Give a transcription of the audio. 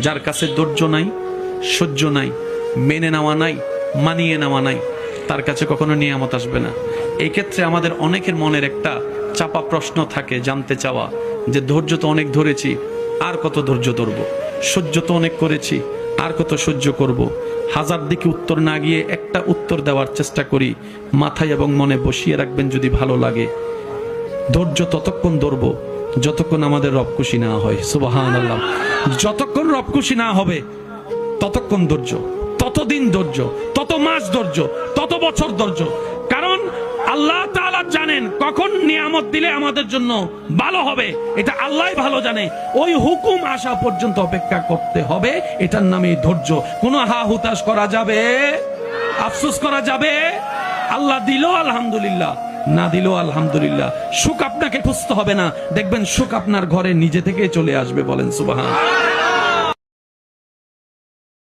যার কাছে ধৈর্য নাই, সহ্য নাই, মেনে নেওয়া নাই, মানিয়ে নেওয়া নাই, তার কাছে কখনো নিয়ামত আসবে না। এই ক্ষেত্রে আমাদের অনেকের মনের একটা চাপা প্রশ্ন থাকে, জানতে চাওয়া যে ধৈর্য তো অনেক ধরেছি, আর কত ধৈর্য ধরবো, সহ্য তো অনেক করেছি, আর কত সহ্য করব। হাজার দিকে উত্তর না গিয়ে একটা উত্তর দেওয়ার চেষ্টা করি, মাথায় এবং মনে বসিয়ে রাখবেন যদি ভালো লাগে। ধৈর্য ততক্ষণ ধরবো যতক্ষণ আমাদের রব খুশি না হয়। সুবহানাল্লাহ। যতক্ষণ রব খুশি না হবে ততক্ষণ ধৈর্য, ততদিন ধৈর্য, তত মাস ধৈর্য, তত বছর ধৈর্য। কারণ আল্লাহ তাআলা জানেন কখন নিয়ামত দিলে আমাদের জন্য ভালো হবে, এটা আল্লাহই ভালো জানে। ওই হুকুম আসা পর্যন্ত অপেক্ষা করতে হবে, এটার নামে ধৈর্য। কোনো হা হুতাশ করা যাবে, আফসোস করা যাবে? আল্লাহ দিল আলহামদুলিল্লাহ, না দিল আলহামদুলিল্লাহ। সুখ আপনাকে খুঁজতে হবে না, দেখবেন সুখ আপনার ঘরে নিজে থেকেই চলে আসবে। বলেন সুবহান।